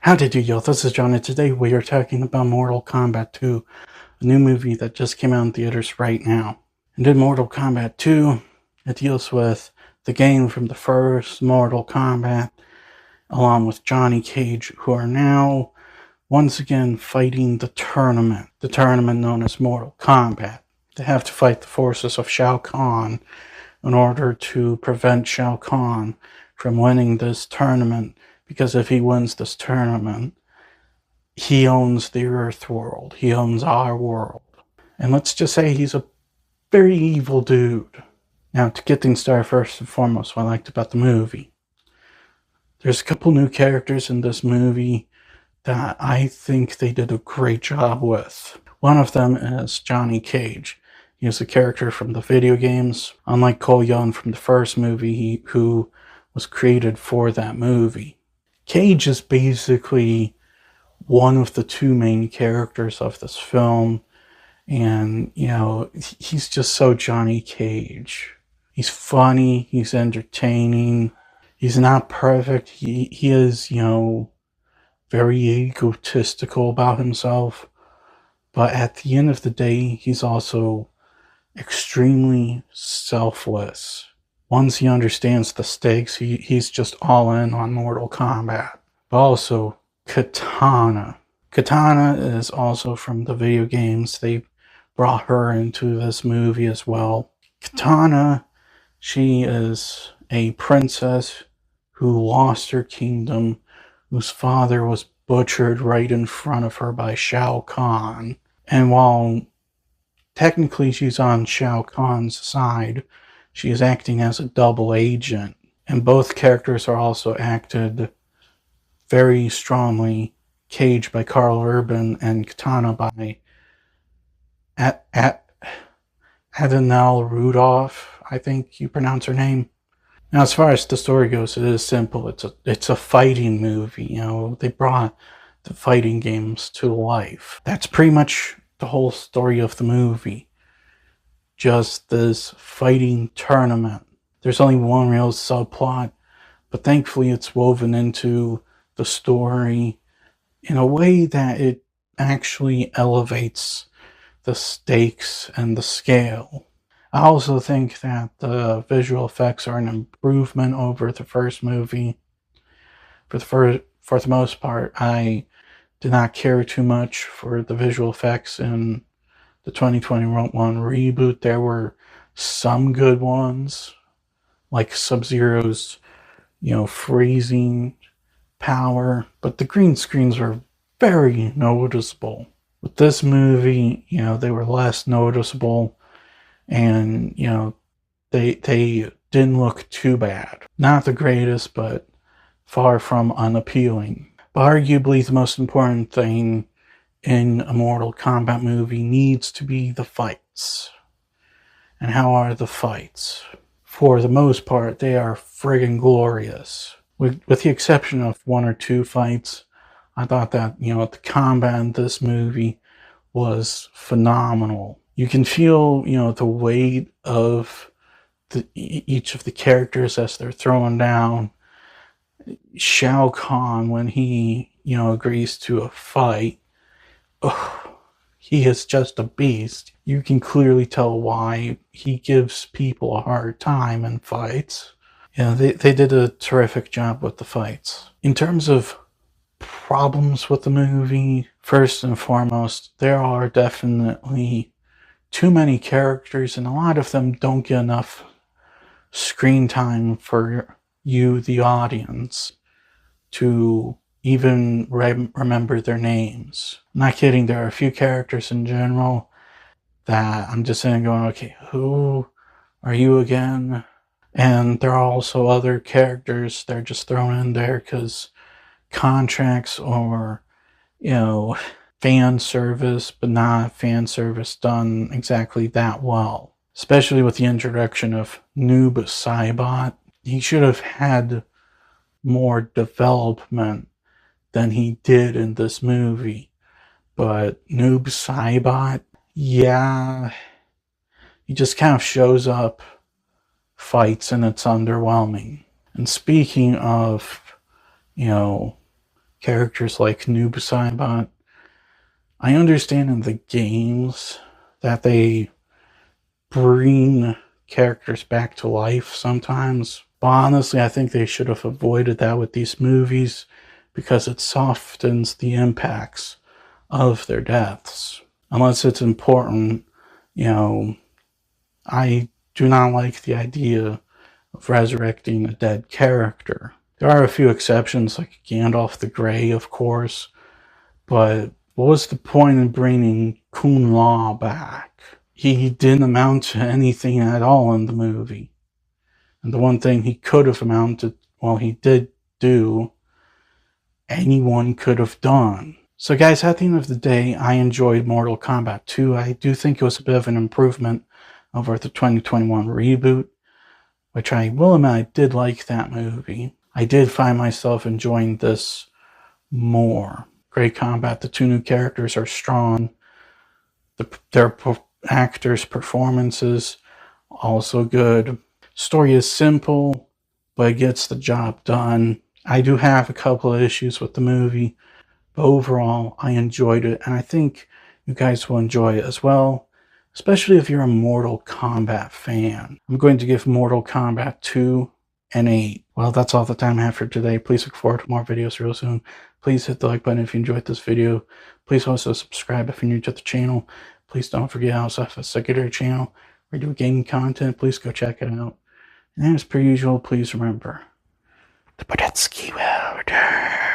How did you, yo? This is John, and today we are talking about Mortal Kombat 2, a new movie that just came out in theaters right now. And in Mortal Kombat 2, it deals with the gang from the first Mortal Kombat, along with Johnny Cage, who are now once again fighting the tournament known as Mortal Kombat. They have to fight the forces of Shao Kahn in order to prevent Shao Kahn from winning this tournament, because if he wins this tournament, he owns the Earth world. He owns our world. And let's just say he's a very evil dude. Now, to get things started, first and foremost, what I liked about the movie. There's a couple new characters in this movie that I think they did a great job with. One of them is Johnny Cage. He is a character from the video games, unlike Cole Young from the first movie, who was created for that movie. Cage is basically one of the two main characters of this film, and he's just so Johnny Cage. He's funny, he's entertaining, he's not perfect, he is, very egotistical about himself, but at the end of the day, he's also extremely selfless. Once he understands the stakes, he's just all in on Mortal Kombat. But also, Katana. Katana is also from the video games. They brought her into this movie as well. Katana, she is a princess who lost her kingdom, whose father was butchered right in front of her by Shao Kahn. And while technically she's on Shao Kahn's side, she is acting as a double agent. And both characters are also acted very strongly. Cage by Carl Urban and Katana by Adenelle Rudolph, I think you pronounce her name. Now, as far as the story goes, it is simple. It's a fighting movie. They brought the fighting games to life. That's pretty much the whole story of the movie. Just this fighting tournament. There's only one real subplot, but thankfully it's woven into the story in a way that it actually elevates the stakes and the scale. I also think that the visual effects are an improvement over the first movie. For the most part, I did not care too much for the visual effects in the 2021 reboot. There were some good ones, like Sub-Zero's, freezing power, but the green screens were very noticeable. With this movie, they were less noticeable, and they didn't look too bad. Not the greatest, but far from unappealing. But arguably the most important thing in a Mortal Kombat movie needs to be the fights. And how are the fights? For the most part, they are friggin' glorious. With the exception of one or two fights, I thought that, the combat in this movie was phenomenal. You can feel, the weight of each of the characters as they're thrown down. Shao Kahn, when he, agrees to a fight, he is just a beast. You can clearly tell why he gives people a hard time in fights. They did a terrific job with the fights. In terms of problems with the movie, first and foremost, there are definitely too many characters, and a lot of them don't get enough screen time for you, the audience, to even remember their names. I'm not kidding, there are a few characters in general that I'm just sitting going, okay, who are you again? And there are also other characters they're just thrown in there because contracts or, fan service, but not fan service done exactly that well. Especially with the introduction of Noob Saibot. He should have had more development than he did in this movie. But Noob Saibot, he just kind of shows up, fights, and it's underwhelming. And speaking of, characters like Noob Saibot. I understand in the games that they bring characters back to life sometimes, but honestly, I think they should have avoided that with these movies because it softens the impacts of their deaths. Unless it's important, you know, I do not like the idea of resurrecting a dead character. There are a few exceptions, like Gandalf the Grey, of course, but what was the point in bringing Kun Law back? He didn't amount to anything at all in the movie. And the one thing he could have amounted, well, he did do, anyone could have done. So guys, at the end of the day, I enjoyed Mortal Kombat 2. I do think it was a bit of an improvement over the 2021 reboot, which I will admit I did like that movie. I did find myself enjoying this more. Great combat. The two new characters are strong. Their actors' performances also good. Story is simple, but it gets the job done. I do have a couple of issues with the movie, but overall, I enjoyed it, and I think you guys will enjoy it as well, especially if you're a Mortal Kombat fan. I'm going to give Mortal Kombat 2 an 8. Well, that's all the time I have for today. Please look forward to more videos real soon. Please hit the like button if you enjoyed this video. Please also subscribe if you're new to the channel. Please don't forget I also have a secondary channel where I do gaming content. Please go check it out. And as per usual, please remember, the Podetsky will return.